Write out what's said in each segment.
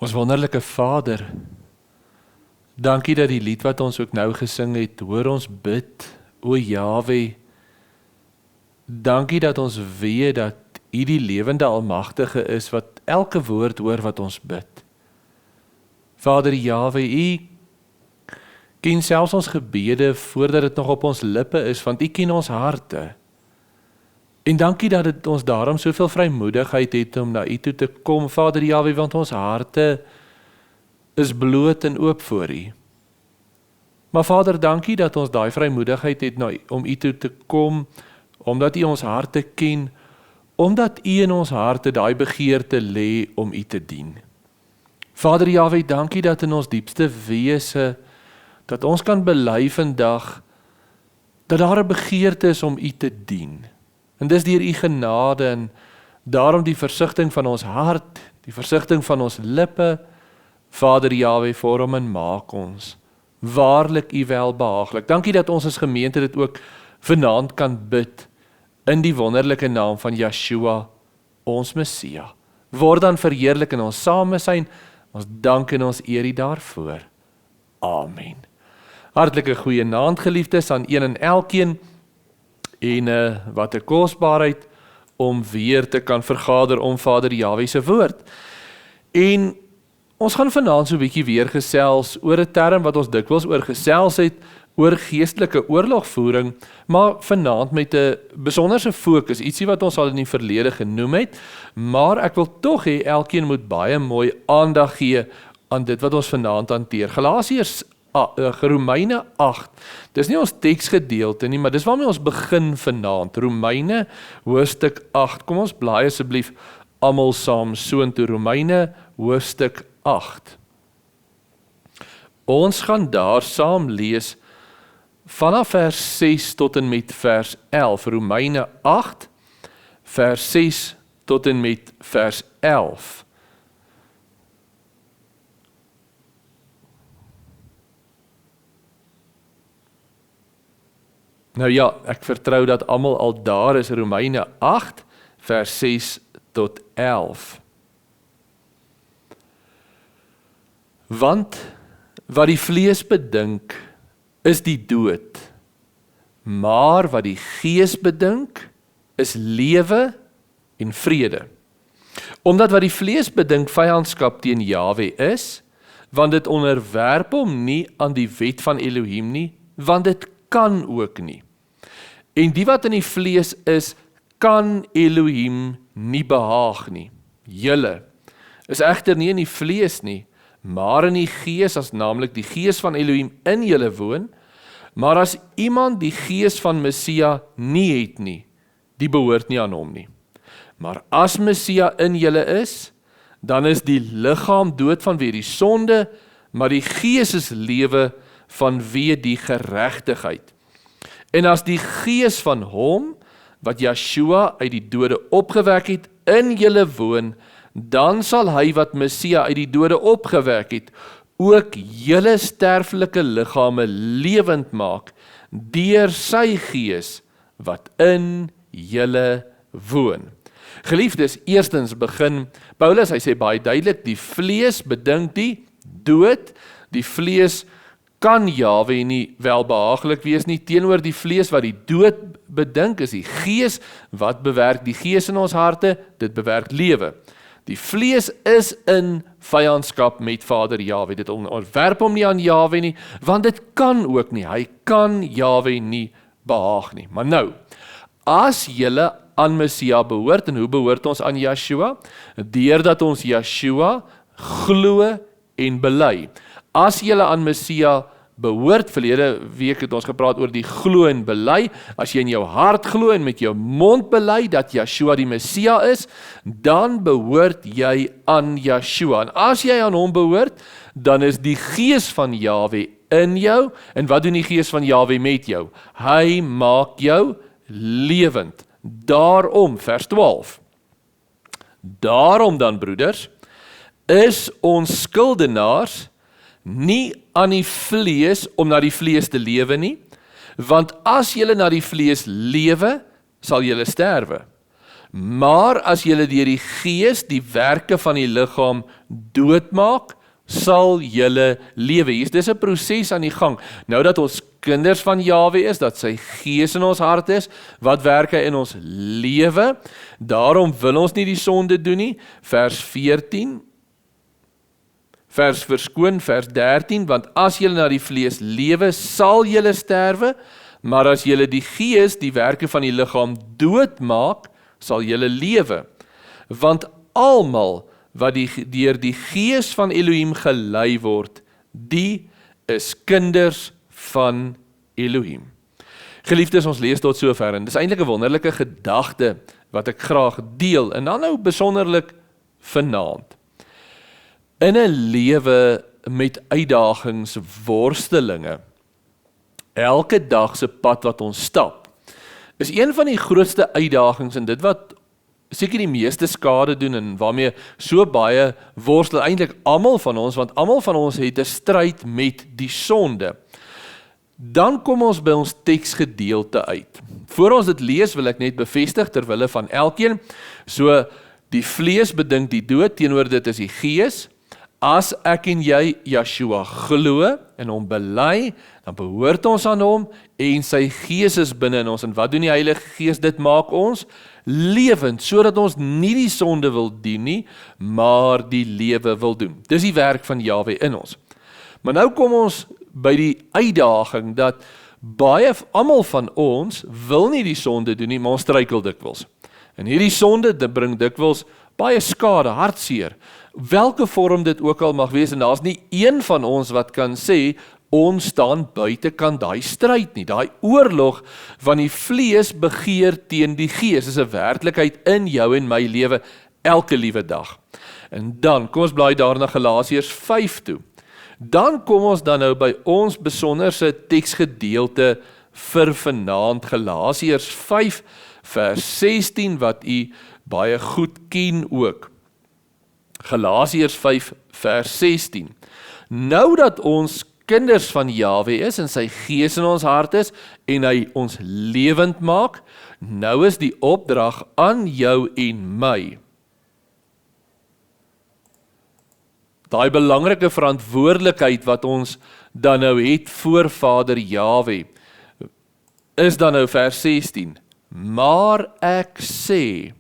Ons wonderlike Vader, dankie dat die lied wat ons ook nou gesing het, hoor ons bid, o Jahwe. Dankie dat ons weet dat U die lewende almagtige is, wat elke woord hoor wat ons bid. Vader Jahwe, U ken selfs ons gebede voordat dit nog op ons lippe is, want U ken ons harte. En dankie dat dit ons daarom soveel vrymoedigheid het om na U toe te kom, Vader Jahwe, want ons harte is bloot en oop voor U. Maar Vader, dankie dat ons daai vrymoedigheid het om U toe te kom, omdat U ons harte ken, omdat U in ons harte daai begeerte lê om U te dien. Vader Jahwe, dankie dat in ons diepste wese, dat ons kan bely vandag, dat daar 'n begeerte is om U te dien. En dis deur U genade en daarom die versigtiging van ons hart, die versigtiging van ons lippe, Vader Jahwe, vorm en maak ons waarlik U welbehaaglik. Dankie dat ons as gemeente dit ook vanaand kan bid in die wonderlike naam van Yeshua, ons Messia. Word dan verheerlik in ons samesyn, ons dank en ons eer U daarvoor. Amen. Hartlike goeienaand geliefdes aan een en elkeen, en wat 'n kosbaarheid om weer te kan vergader om Vader Jahwe se woord. En ons gaan vanaand so 'n bietjie weer gesels oor 'n term wat ons dikwels oor gesels het, oor geestelike oorlogvoering, maar vanaand met 'n besonderse fokus, ietsie wat ons al in die verlede genoem het, maar ek wil tog hê elkeen moet baie mooi aandag gee aan dit wat ons vanaand hanteer. Galasiërs Romeine 8, dis nie ons teksgedeelte nie, maar dis waarmee ons begin vanaand, Romeine hoofstuk 8, kom ons blaai asseblief almal saam soontoe, Romeine hoofstuk 8. Ons gaan daar saam lees vanaf vers 6 tot en met vers 11, Romeine 8, vers 6 tot en met vers 11. Nou ja, ek vertrou dat almal al daar is, Romeine 8, vers 6 tot 11. Want wat die vlees bedink, is die dood, maar wat die gees bedink, is lewe en vrede. Omdat wat die vlees bedink vyandskap teen Jahwe is, want dit onderwerp hom nie aan die wet van Elohim nie, want dit kan ook nie. En die wat in die vlees is, kan Elohim nie behaag nie. Julle is egter nie in die vlees nie, maar in die gees, as naamlik die gees van Elohim in julle woon, maar as iemand die gees van Messia nie het nie, die behoort nie aan hom nie. Maar as Messia in julle is, dan is die liggaam dood vanweë die sonde, maar die gees is lewe vanweë die geregtigheid. En as die gees van hom, wat Yeshua uit die dode opgewek het, in julle woon, dan sal hy wat Messia uit die dode opgewek het, ook julle sterflike liggame lewend maak, deur sy gees, wat in julle woon. Geliefdes, eerstens begin Paulus, hy sê baie duidelik, die vlees bedink die dood, die vlees kan Jahwe nie welbehaaglik wees nie, teenoor die vlees wat die dood bedink, is die gees wat bewerk die gees in ons harte, dit bewerk lewe. Die vlees is in vyandskap met Vader Jahwe, dit onderwerp hom nie aan Jahwe nie, want dit kan ook nie, hy kan Jahwe nie behaag nie. Maar nou, as julle aan Messia behoort, en hoe behoort ons aan Yeshua? Deurdat ons Yeshua glo en bely. As julle aan Messia behoort, verlede week het ons gepraat oor die glo en bely, as jy in jou hart glo en met jou mond bely dat Yeshua die Messia is, dan behoort jy aan Yeshua. En as jy aan hom behoort, dan is die gees van Jahwe in jou, en wat doen die gees van Jahwe met jou? Hy maak jou lewend. Daarom, vers 12, daarom dan broeders, is ons skuldenaars nie aan die vlees om na die vlees te lewe nie, want as julle na die vlees lewe, sal julle sterwe. Maar as julle deur die Gees die werke van die liggaam doodmaak, sal julle lewe. Dis 'n proses aan die gang. Nou dat ons kinders van Jahwe is, dat sy Gees in ons hart is, wat werk hy in ons lewe? Daarom wil ons nie die sonde doen nie. Vers 14, vers 13, want as julle na die vlees lewe, sal julle sterwe, maar as julle die Gees, die werke van die liggaam doodmaak, sal julle lewe. Want almal wat deur die Gees van Elohim gelei word, die is kinders van Elohim. Geliefdes, ons lees tot sover en dis eintlik 'n wonderlike gedagte wat ek graag deel en dan nou besonderlik vanaand. In 'n lewe met uitdagings, worstelinge, elke dag se pad wat ons stap, is een van die grootste uitdagings en dit wat seker die meeste skade doen en waarmee so baie worstel eintlik almal van ons, want almal van ons het 'n stryd met die sonde. Dan kom ons by ons teksgedeelte uit. Voor ons dit lees wil ek net bevestig terwille van elkeen, so die vlees bedink die dood, teenoor dit is die Gees. As ek en jy Yeshua glo en hom bely, dan behoort ons aan hom en sy Gees is binne in ons. En wat doen die Heilige Gees? Dit maak ons lewend, sodat ons nie die sonde wil doen nie, maar die lewe wil doen. Dis die werk van Jahwe in ons. Maar nou kom ons by die uitdaging dat almal van ons wil nie die sonde doen nie, maar ons struikel dikwels. En hierdie sonde, dit bring dikwels baie skade, hartseer, welke vorm dit ook al mag wees, en daar's nie een van ons wat kan sê, ons staan buitekant daai stryd nie, daai oorlog van die vlees begeer teen die Gees, is 'n werklikheid in jou en my lewe, elke liewe dag. En dan, kom ons blaai daar na Galasiërs 5 toe, dan kom ons dan nou by ons besonderse teksgedeelte vir vanaand, Galasiërs 5 vers 16, wat u baie goed ken ook. Galasiërs 5 vers 16. Nou dat ons kinders van Jahwe is en sy Gees in ons hart is en hy ons lewend maak, nou is die opdrag aan jou en my. Daai belangrike verantwoordelikheid wat ons dan nou het voor Vader Jahwe, is dan nou vers 16. Maar ek sê,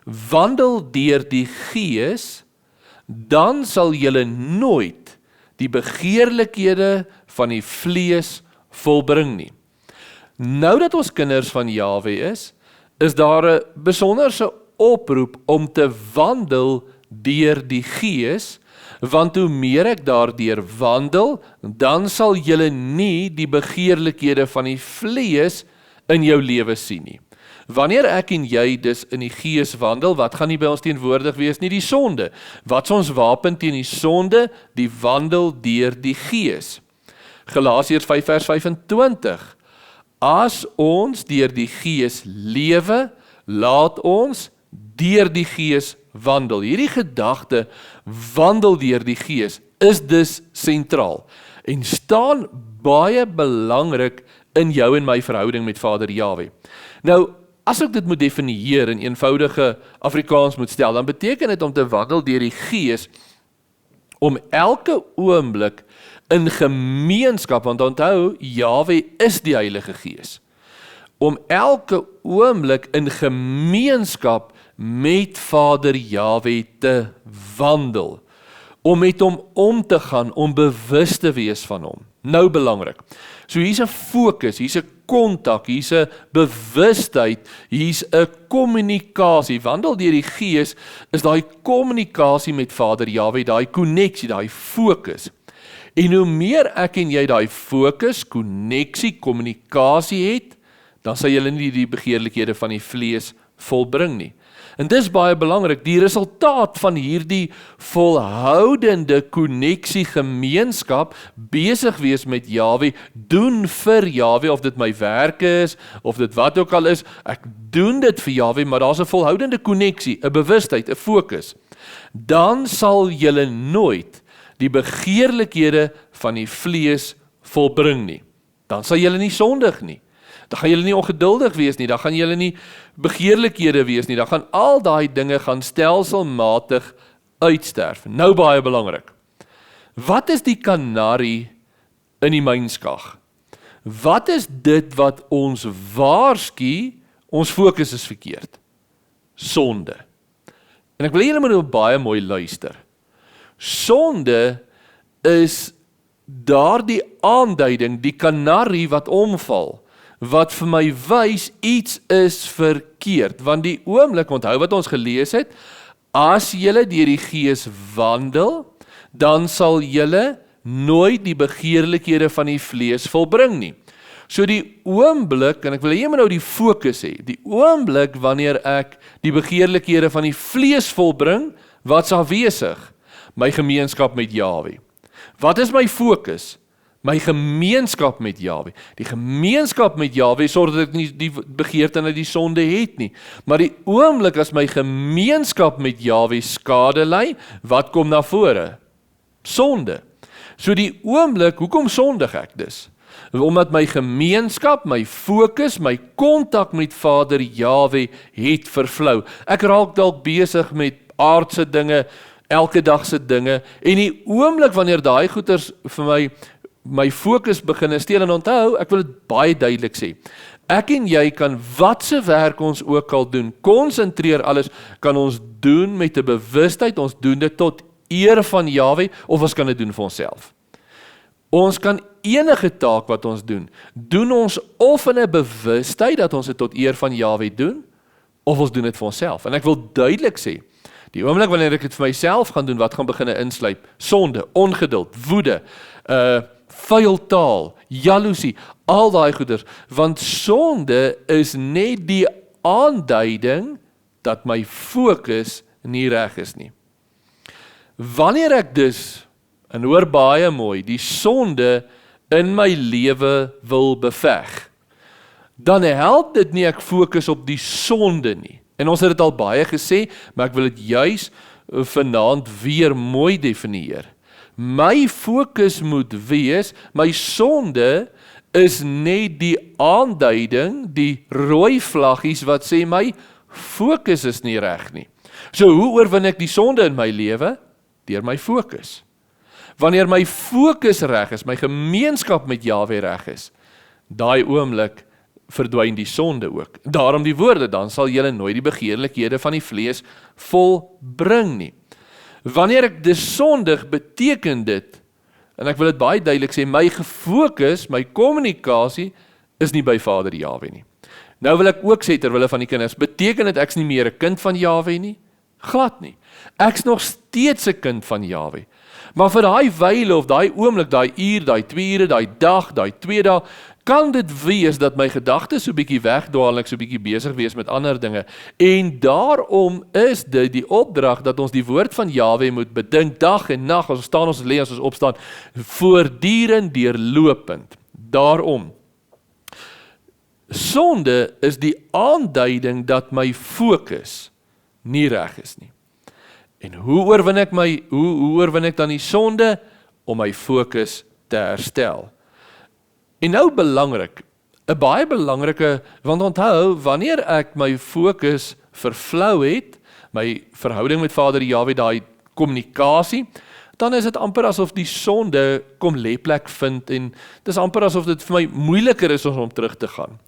wandel deur die Gees, dan sal julle nooit die begeerlikhede van die vlees volbring nie. Nou dat ons kinders van Jahwe is daar 'n besonderse oproep om te wandel deur die Gees, want hoe meer ek daardeur wandel, dan sal julle nie die begeerlikhede van die vlees in jou lewe sien nie. Wanneer ek en jy dus in die Gees wandel, wat gaan nie by ons teenwoordig wees nie? Die sonde. Wat is ons wapen teen die sonde? Die wandel deur die Gees. Galasiërs 5 vers 25. As ons deur die Gees lewe, laat ons deur die Gees wandel. Hierdie gedagte, wandel deur die Gees, is dus sentraal en staan baie belangrik in jou en my verhouding met Vader Jahwe. Nou, as ek dit moet definieer in eenvoudige Afrikaans moet stel, dan beteken dit om te wandel deur die Gees, om elke oomblik in gemeenskap, want onthou, Jahwe is die Heilige Gees, om elke oomblik in gemeenskap met Vader Jahwe te wandel, om met hom om te gaan, om bewus te wees van hom. Nou belangrik. So hier's 'n fokus, hier's 'n kontak, hier's 'n bewustheid, hier's 'n kommunikasie. Wandel deur die Gees is daai kommunikasie met Vader Jahwe, daai koneksie, daai fokus. En hoe meer ek en jy daai fokus, koneksie, kommunikasie het, dan sal julle nie die begeerlikhede van die vlees volbring nie. En dis baie belangrik, die resultaat van hierdie volhoudende koneksie gemeenskap, besig wees met Jahwe, doen vir Jahwe, of dit my werk is, of dit wat ook al is, ek doen dit vir Jahwe, maar daar's 'n volhoudende koneksie, 'n bewustheid, 'n fokus. Dan sal julle nooit die begeerlikhede van die vlees volbring nie. Dan sal julle nie sondig nie. Dan gaan julle nie ongeduldig wees nie, dan gaan julle nie begeerlikhede wees nie, dan gaan al daai dinge gaan stelselmatig uitsterf. Nou baie belangrik. Wat is die kanarie in die mynskag? Wat is dit wat ons waarsku, ons fokus is verkeerd? Sonde. En ek wil julle nou baie mooi luister. Sonde is daardie aanduiding, die kanarie wat omval, wat vir my wys iets is verkeerd. Want die oomblik, onthou wat ons gelees het, as julle deur die Gees wandel, dan sal julle nooit die begeerlikhede van die vlees volbring nie. So die oomblik, en ek wil hier maar nou die fokus hê, die oomblik wanneer ek die begeerlikhede van die vlees volbring, wat's afwesig? My gemeenskap met Jahwe. Wat is my fokus? My gemeenskap met Jahwe. Die gemeenskap met Jahwe sorg dat ek nie die begeerte na die sonde het nie. Maar die oomblik as my gemeenskap met Jahwe skade ly, wat kom na vore? Sonde. So die oomblik, hoekom sondig ek dus? Omdat my gemeenskap, my fokus, my kontak met Vader Jahwe het vervlou. Ek raak dalk besig met aardse dinge, elke dagse dinge, en die oomblik wanneer daai goeters vir my fokus begin steel, en onthou, ek wil dit baie duidelik sê, ek en jy kan watse werk ons ook al doen, konsentreer alles, kan ons doen met 'n bewustheid, ons doen dit tot eer van Jahwe, of ons kan dit doen vir onsself. Ons kan enige taak wat ons doen ons of in 'n bewustheid dat ons dit tot eer van Jahwe doen, of ons doen dit vir onsself. En ek wil duidelik sê, die oomblik wanneer ek dit vir myself gaan doen, wat gaan begin insluip? Sonde, ongeduld, woede, vuil taal, jaloesie, al daai goeders. Want sonde is net die aanduiding dat my fokus nie reg is nie. Wanneer ek dus, en hoor baie mooi, die sonde in my lewe wil beveg, dan help dit nie ek fokus op die sonde nie. En ons het dit al baie gesê, maar ek wil dit juis vanaand weer mooi definieer. My fokus moet wees, my sonde is net die aanduiding, die rooi vlaggies wat sê my fokus is nie reg nie. So hoe oorwin ek die sonde in my lewe? Deur my fokus. Wanneer my fokus reg is, my gemeenskap met Jahwe reg is, daai oomblik verdwyn die sonde ook. Daarom die woorde, dan sal julle nooit die begeerlikhede van die vlees volbring nie. Wanneer ek dus sondig, beteken dit, en ek wil dit baie duidelik sê, my gefokus, my kommunikasie, is nie by Vader Jahwe nie. Nou wil ek ook sê, terwille van die kinders, beteken dit ek's nie meer 'n kind van Jahwe nie? Glad nie. Ek's nog steeds 'n kind van Jahwe. Maar vir daai wyle of daai oomblik, daai uur, daai 2 ure, daai dag, daai 2 dae, kan dit wees dat my gedagtes so bietjie wegdwaal, ek so bietjie besig wees met ander dinge. En daarom is dit die opdrag dat ons die woord van Jahwe moet bedink dag en nag, as ons staan, ons lê, as ons opstaan, voortdurend deurlopend. Daarom. Sonde is die aanduiding dat my fokus nie reg is nie. En hoe oorwin ek dan die sonde? Om my fokus te herstel. En nou belangrik, 'n baie belangrike, want onthou, wanneer ek my fokus vervlou het, my verhouding met Vader Jahwe, daai kommunikasie, dan is dit amper asof die sonde kom lêplek vind, en dit is amper asof dit vir my moeiliker is om terug te gaan.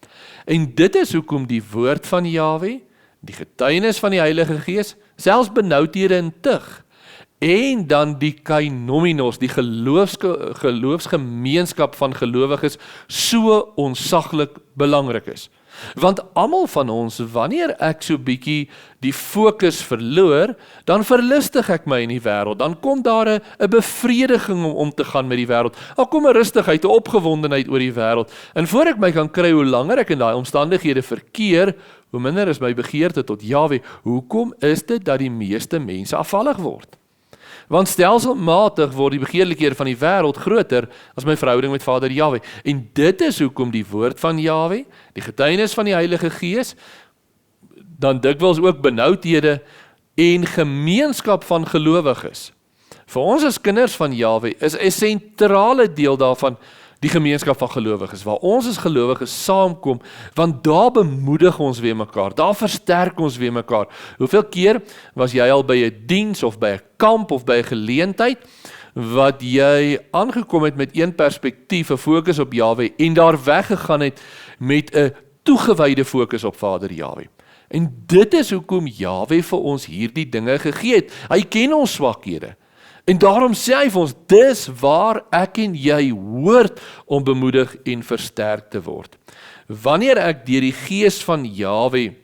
En dit is hoekom die woord van Jahwe, die getuienis van die Heilige Gees, selfs benoudhede en tug, en dan die kainominos, die geloofsgemeenskap van gelowiges, so onsaglik belangrik is. Want almal van ons, wanneer ek so bietjie die fokus verloor, dan verlustig ek my in die wêreld, dan kom daar 'n bevrediging om te gaan met die wêreld, dan kom 'n rustigheid, 'n opgewondenheid oor die wêreld, en voor ek my kan kry, hoe langer ek in daai omstandighede verkeer, hoe minder is my begeerte tot Jahwe. Hoekom is dit dat die meeste mense afvallig word? Want stelselmatig word die begeerlikhede van die wêreld groter as my verhouding met Vader Jahwe. En dit is hoekom die woord van Jahwe, die getuienis van die Heilige Gees, dan dikwels ook benoudhede en gemeenskap van gelowiges. Vir ons as kinders van Jahwe is 'n sentrale deel daarvan, die gemeenskap van gelowiges, waar ons as gelowiges saamkom, want daar bemoedig ons weer mekaar, daar versterk ons weer mekaar. Hoeveel keer was jy al by 'n diens of by 'n kamp of by 'n geleentheid, wat jy aangekom het met een perspektief, 'n fokus op Jahwe, en daar weggegaan het met 'n toegewyde fokus op Vader Jahwe. En dit is hoekom Jahwe vir ons hierdie dinge gegee het. Hy ken ons swakhede. En daarom sê hy vir ons, dis waar ek en jy hoort om bemoedig en versterk te word. Wanneer ek deur die gees van Jahwe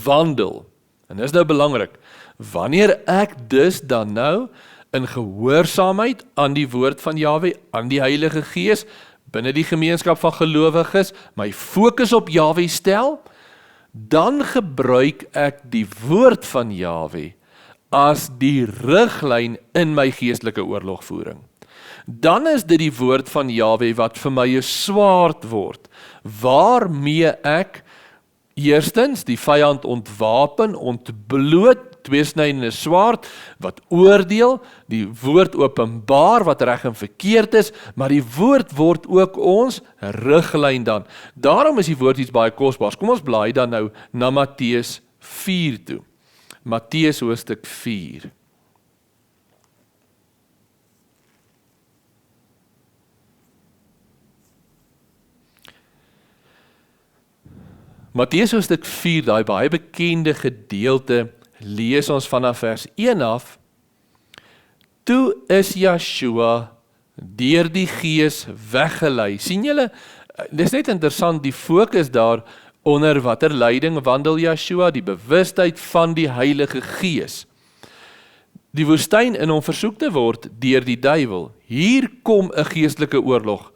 wandel, en dis nou belangrik, wanneer ek dus dan nou in gehoorsaamheid aan die woord van Jahwe, aan die Heilige Gees, binne die gemeenskap van gelowiges, my fokus op Jahwe stel, dan gebruik ek die woord van Jahwe as die riglyn in my geestelike oorlogvoering. Dan is dit die woord van Jahwe wat vir my 'n swaard word, waarmee ek eerstens die vyand ontwapen, ontbloot, tweesnydende swaard, wat oordeel, die woord openbaar, wat reg en verkeerd is, maar die woord word ook ons riglyn dan. Daarom is die woord iets baie kosbaars. Kom ons blaai dan nou na Matteus 4 toe. Matteus hoofstuk 4. Matteus hoofstuk 4, daai baie bekende gedeelte, lees ons vanaf vers 1 af. Toe is Yeshua deur die Gees weggelei. Sien julle, dis net interessant, die fokus daar onder watter leiding wandel Yeshua, die bewustheid van die Heilige Gees. Die woestyn in hom versoek te word deur die duiwel. Hier kom 'n geestelike oorlog.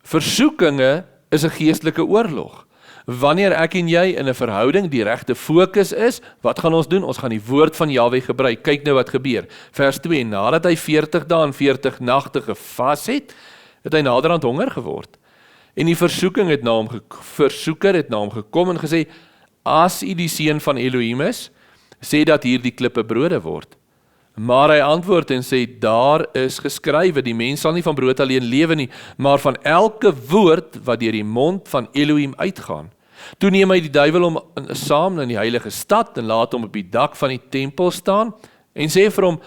Versoekinge is 'n geestelike oorlog. Wanneer ek en jy in 'n verhouding die regte fokus is, wat gaan ons doen? Ons gaan die woord van Jahwe gebruik. Kyk nou wat gebeur. Vers 2, nadat hy 40 dae en 40 nagte gevas het, het hy naderhand honger geword. En die versoeker het na hom gekom en gesê, as u die seun van Elohim is, sê dat hier die klippe brode word. Maar hy antwoord en sê, daar is geskrywe, die mens sal nie van brood alleen lewe nie, maar van elke woord wat deur die mond van Elohim uitgaan. Toe neem hy die duiwel om saam in die heilige stad en laat hom op die dak van die tempel staan en sê vir hom,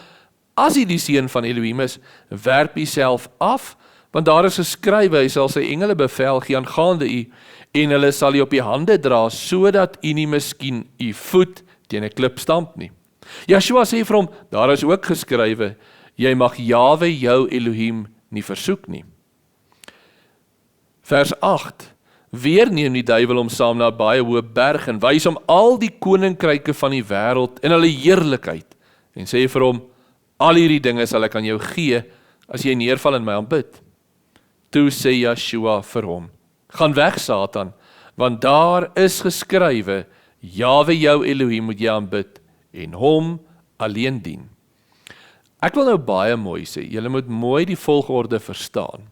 as hy die seun van Elohim is, werp u self af, want daar is geskrywe, hy sal sy engele bevel gee aangaande u, en hulle sal u op die hande dra, sodat u nie miskien u voet teen 'n klip stamp nie. Yeshua sê vir hom, daar is ook geskrywe, jy mag Jahwe jou Elohim nie versoek nie. Vers 8, weer neem die duiwel hom saam na 'n baie hoë berg en wys hom al die koninkryke van die wêreld en hulle heerlikheid, en sê vir hom, al hierdie dinge sal ek aan jou gee, as jy neerval en my aanbid. Toe sê Yeshua vir hom, gaan weg Satan, want daar is geskrywe, Jahwe jou Elohim moet jy aanbid, en hom alleen dien. Ek wil nou baie mooi sê, julle moet mooi die volgorde verstaan.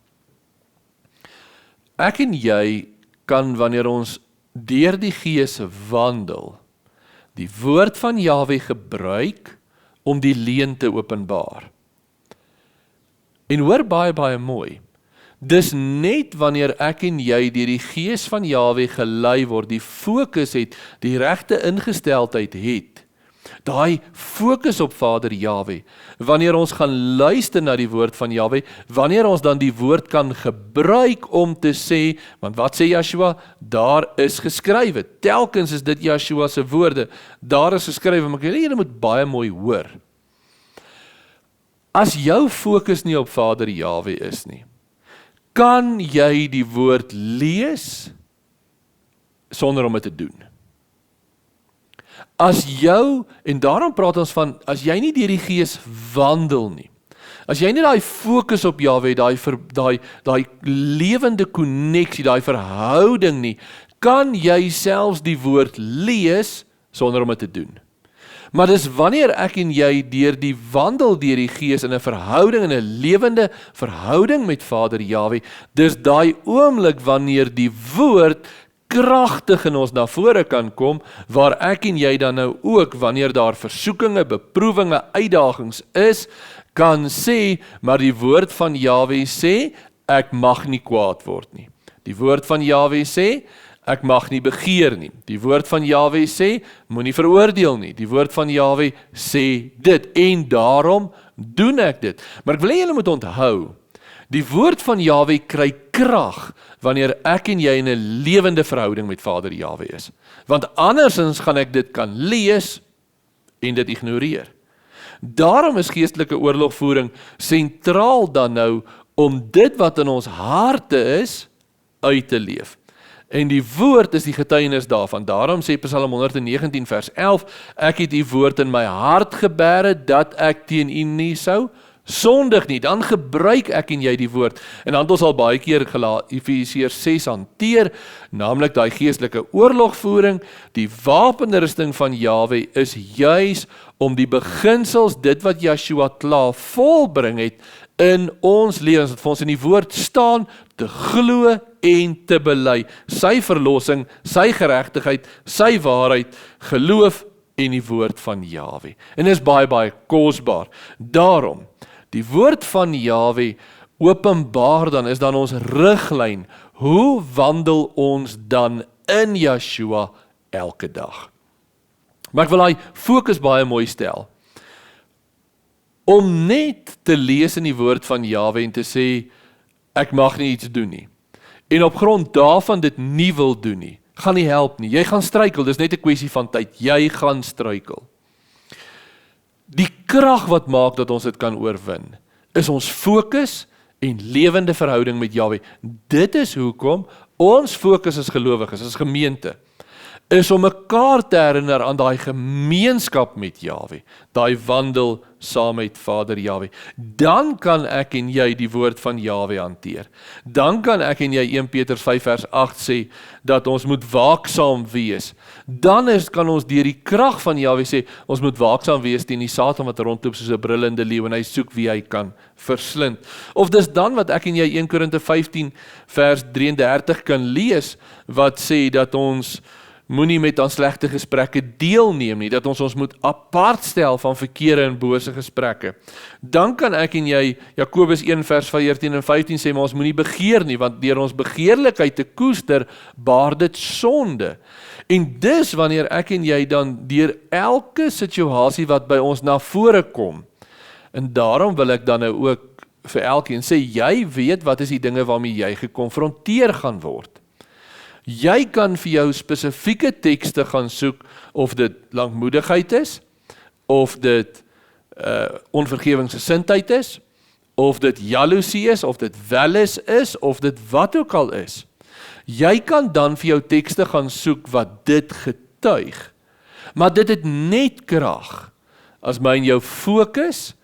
Ek en jy kan, wanneer ons deur die Gees wandel, die woord van Jahwe gebruik om die leuen te openbaar. En hoor baie mooi, dis net wanneer ek en jy deur die Gees van Jahwe gelei word, die fokus het, die regte ingesteldheid het, daai fokus op Vader Jahwe, wanneer ons gaan luister na die woord van Jahwe, wanneer ons dan die woord kan gebruik om te sê, want wat sê Yeshua? Daar is geskrywe, telkens is dit Yeshua se woorde, daar is geskrywe, maar julle moet baie mooi hoor. As jou fokus nie op Vader Jahwe is nie, kan jy die woord lees sonder om dit te doen. As jou, en daarom praat ons van, as jy nie deur die Gees wandel nie, as jy nie daai fokus op Jahwe, daai lewende konneksie, daai verhouding nie, kan jy selfs die woord lees sonder om dit te doen. Maar dis wanneer ek en jy deur die wandel deur die Gees in 'n verhouding, in 'n lewende verhouding met Vader Jahwe, dis daai oomblik wanneer die woord kragtig in ons na vore kan kom, waar ek en jy dan nou ook, wanneer daar versoekinge, beproewinge, uitdagings is, kan sê, maar die woord van Jahwe sê, ek mag nie kwaad word nie. Die woord van Jahwe sê, ek mag nie begeer nie. Die woord van Jahwe sê, moenie veroordeel nie. Die woord van Jahwe sê dit, en daarom doen ek dit. Maar ek wil hê julle moet onthou, die woord van Jahwe kry krag wanneer ek en jy in 'n lewende verhouding met Vader Jahwe is. Want andersins gaan ek dit kan lees en dit ignoreer. Daarom is geestelike oorlogvoering sentraal dan nou om dit wat in ons harte is, uit te leef. En die woord is die getuienis daarvan. Daarom sê Psalm 119 vers 11, ek het die woord in my hart gebere, dat ek teen u nie sou sondig nie. Dan gebruik ek en jy die woord. En dan het ons al baie keer Efesiërs 6 hanteer, naamlik daai geestelike oorlogvoering. Die wapenrusting van Jahwe is juis om die beginsels, dit wat Yeshua klaar volbring het, in ons lewens, wat vir ons in die woord staan, te glo en te bely. Sy verlossing, sy geregtigheid, sy waarheid, geloof en die woord van Jahwe. En dit is baie, baie kosbaar. Daarom, die woord van Jahwe openbaar dan, is dan ons riglyn. Hoe wandel ons dan in Yeshua elke dag? Maar ek wil daai fokus baie mooi stel. Om net te lees in die woord van Jahwe en te sê, ek mag nie iets doen nie. En op grond daarvan dit nie wil doen nie, gaan nie help nie. Jy gaan struikel, dis net 'n kwessie van tyd. Jy gaan struikel. Die krag wat maak dat ons dit kan oorwin, is ons fokus en lewende verhouding met Jahwe. Dit is hoekom ons fokus as gelowiges, as gemeente, is om mekaar te herinner aan daai gemeenskap met Jahwe, daai wandel saam met Vader Jahwe. Dan kan ek en jy die woord van Jahwe hanteer. Dan kan ek en jy 1 Petrus 5 vers 8 sê, dat ons moet waaksaam wees. Dan kan ons deur die krag van Jahwe sê, ons moet waaksaam wees teen die Satan wat rondloop soos 'n brullende leeu, en hy soek wie hy kan verslind. Of dis dan wat ek en jy 1 Korinte 15 vers 33 kan lees, wat sê dat ons moenie met aan slegte gesprekke deelneem nie, dat ons moet apart stel van verkeerde en bose gesprekke. Dan kan ek en jy, Jakobus 1 vers 14 en 15 sê, maar ons moenie begeer nie, want deur ons begeerlikheid te koester, baar dit sonde. En dis wanneer ek en jy dan deur elke situasie wat by ons na vore kom, en daarom wil ek dan nou ook vir elkeen sê, jy weet wat is die dinge waarmee jy gekonfronteer gaan word. Jy kan vir jou spesifieke tekste gaan soek, of dit lankmoedigheid is, of dit onvergewingsgesindheid is, of dit jaloesie is, of dit welis is, of dit wat ook al is. Jy kan dan vir jou tekste gaan soek wat dit getuig. Maar dit het net krag as my en jou fokus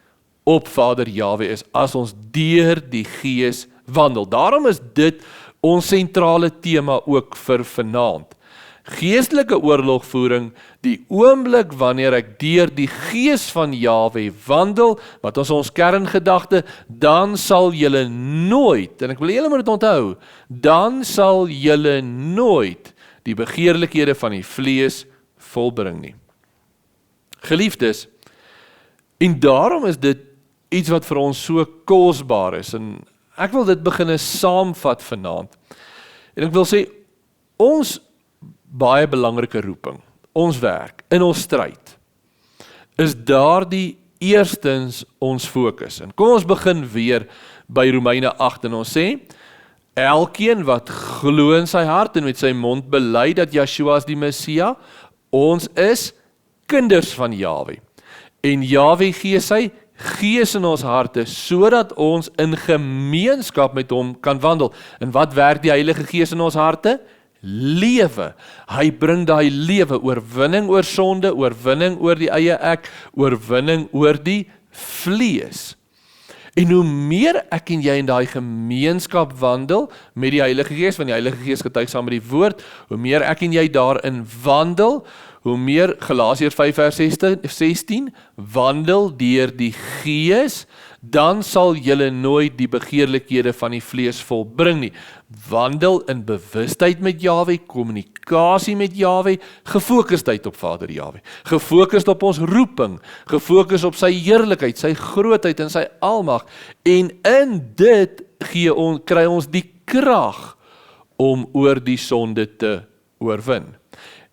op Vader Jahwe is, as ons deur die Gees wandel. Daarom is dit ons sentrale tema ook vir vanaand. Geestelike oorlogvoering, die oomblik wanneer ek deur die Gees van Jahwe wandel, wat ons kerngedagte, dan sal julle nooit, en ek wil julle moet dit onthou, dan sal julle nooit die begeerlikhede van die vlees volbring nie. Geliefdes, en daarom is dit iets wat vir ons so kosbaar is, en ek wil dit begin saamvat vanaand. En ek wil sê, ons baie belangrike roeping, ons werk, in ons stryd, is daardie eerstens ons fokus. En kom ons begin weer by Romeine 8 en ons sê, elkeen wat glo in sy hart en met sy mond bely dat Yeshua is die Messia, ons is kinders van Jahwe. En Jahwe gee sy Gees in ons harte, sodat ons in gemeenskap met hom kan wandel. En wat werk die Heilige Gees in ons harte? Lewe. Hy bring daai lewe, oorwinning oor sonde, oorwinning oor die eie ek, oorwinning oor die vlees. En hoe meer ek en jy in daai gemeenskap wandel met die Heilige Gees, want die Heilige Gees getuig saam met die woord, hoe meer ek en jy daarin wandel, hoe meer, Galasiërs 5 vers 16, wandel deur die Gees, dan sal julle nooit die begeerlikhede van die vlees volbring nie. Wandel in bewustheid met Jahwe, kommunikasie met Jahwe, gefokustheid op Vader Jahwe, gefokust op ons roeping, gefokust op sy heerlikheid, sy grootheid en sy almag, en in dit kry ons die krag om oor die sonde te oorwin.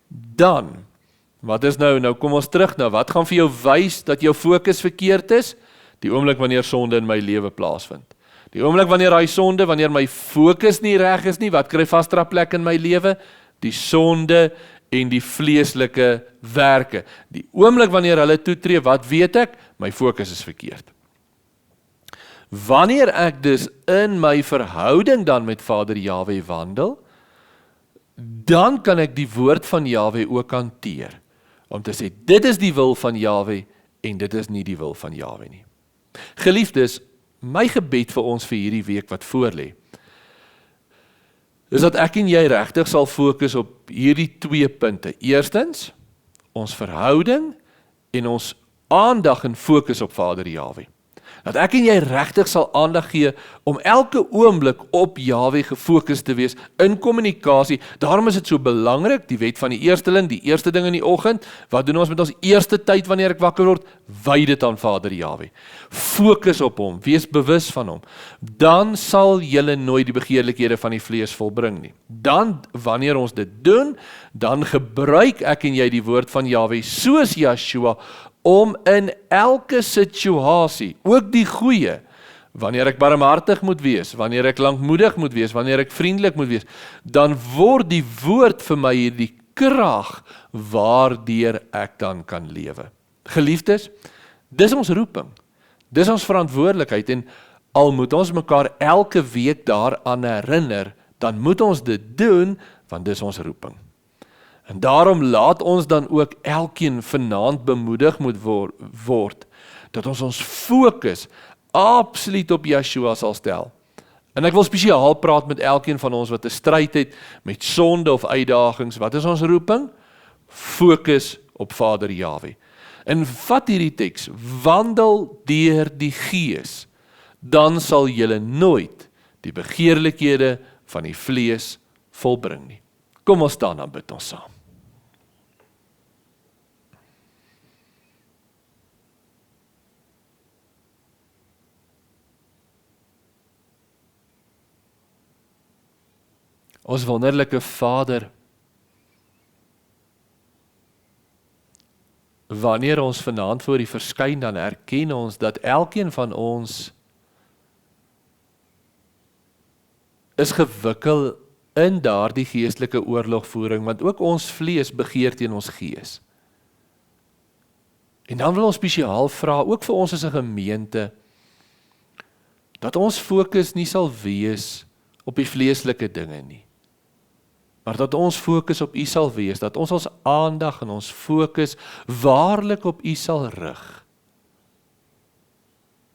Dan, wat is nou kom ons terug nou, wat gaan vir jou wys dat jou fokus verkeerd is? Die oomblik wanneer sonde in my lewe plaasvind. Die oomblik wanneer my fokus nie reg is nie, wat kry vasdra plek in my lewe? Die sonde en die vleeslike werke. Die oomblik wanneer hulle toetree, wat weet ek? My fokus is verkeerd. Wanneer ek dus in my verhouding dan met Vader Jahwe wandel, dan kan ek die woord van Jahwe ook hanteer, om te sê, dit is die wil van Jahwe, en dit is nie die wil van Jahwe nie. Geliefdes, my gebed vir ons vir hierdie week wat voorlê, is dat ek en jy regtig sal fokus op hierdie 2 punte. Eerstens, ons verhouding en ons aandag en fokus op Vader Jahwe. Dat ek en jy regtig sal aandag gee om elke oomblik op Jahwe gefokus te wees in kommunikasie. Daarom is dit so belangrik, die wet van die eersteling, die eerste ding in die oggend. Wat doen ons met ons eerste tyd wanneer ek wakker word? Wy dit aan Vader Jahwe. Fokus op hom, wees bewus van hom. Dan sal julle nooit die begeerlikhede van die vlees volbring nie. Dan, wanneer ons dit doen, dan gebruik ek en jy die woord van Jahwe soos Joshua om in elke situasie, ook die goeie, wanneer ek barmhartig moet wees, wanneer ek lankmoedig moet wees, wanneer ek vriendelik moet wees, dan word die woord vir my die krag waardeur ek dan kan lewe. Geliefdes, dis ons roeping, dis ons verantwoordelikheid, en al moet ons mekaar elke week daaraan herinner, dan moet ons dit doen, want dis ons roeping. En daarom laat ons dan ook elkeen vanaand bemoedig moet word, dat ons fokus absoluut op Yeshua sal stel. En ek wil spesiaal praat met elkeen van ons wat 'n stryd het met sonde of uitdagings. Wat is ons roeping? Fokus op Vader Jahwe. En vat hierdie teks, wandel deur die Gees, dan sal julle nooit die begeerlikhede van die vlees volbring nie. Kom ons staan dan bid ons saam. Ons wonderlike Vader, wanneer ons vanaand voor U verskyn, dan erken ons dat elkeen van ons is gewikkel in daardie geestelike oorlogvoering, want ook ons vlees begeer teen ons gees. En dan wil ons spesiaal vra, ook vir ons as 'n gemeente, dat ons fokus nie sal wees op die vleeslike dinge nie, maar dat ons fokus op U sal wees, dat ons aandag en ons fokus waarlik op U sal rig.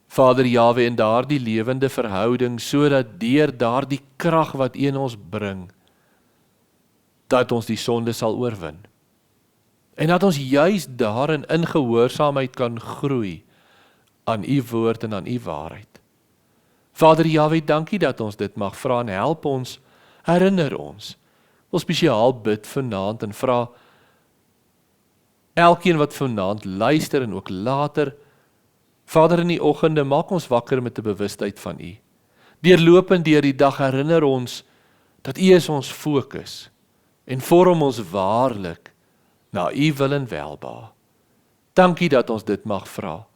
Vader Jahwe, in daardie lewende verhouding, sodat deur daardie krag wat U in ons bring, dat ons die sonde sal oorwin. En dat ons juis daarin in gehoorsaamheid kan groei aan U woord en aan U waarheid. Vader Jahwe, dankie dat ons dit mag vra en help ons, herinner ons. Ek wil spesiaal bid vanaand en vra elkeen wat vanaand luister en ook later, Vader, in die oggende, maak ons wakker met 'n bewustheid van U. Deurlopend deur die dag herinner ons dat U is ons fokus en vorm ons waarlik na U wil en welbehae. Dankie dat ons dit mag vra.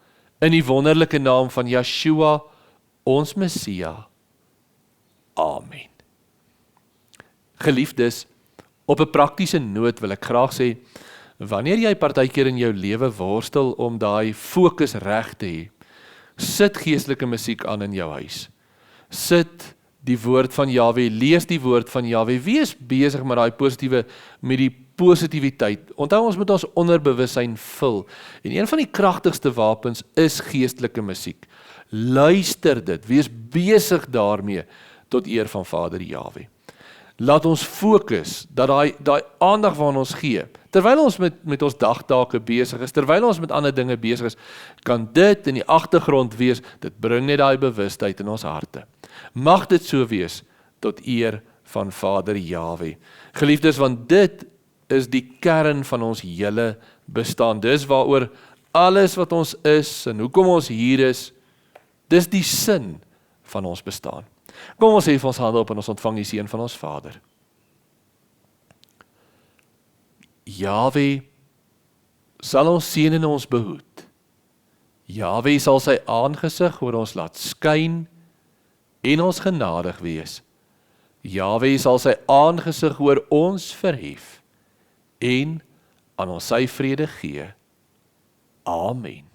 In die wonderlike naam van Yeshua, ons Messia. Amen. Geliefdes, op 'n praktiese noot wil ek graag sê, wanneer jy partykeer in jou lewe worstel om daai fokus reg te hê, sit geestelike musiek aan in jou huis. Sit die woord van Jahwe, lees die woord van Jahwe, wees besig met die positiwiteit. Onthou, ons moet ons onderbewussyn vul. En een van die kragtigste wapens is geestelike musiek. Luister dit, wees besig daarmee tot eer van Vader Jahwe. Laat ons fokus, dat daai aandag waaraan ons gee, terwyl ons met ons dagtake besig is, terwyl ons met ander dinge besig is, kan dit in die agtergrond wees, dit bring net daai bewustheid in ons harte. Mag dit so wees, tot eer van Vader Jahwe. Geliefdes, want dit is die kern van ons hele bestaan. Dis waaroor alles wat ons is, en hoekom ons hier is, dis die sin van ons bestaan. Kom ons hef ons hande op en ons ontvang die seën van ons Vader. Jahwe sal ons seën en ons behoed. Jahwe sal sy aangesig oor ons laat skyn en ons genadig wees. Jahwe sal sy aangesig oor ons verhef en aan ons sy vrede gee. Amen.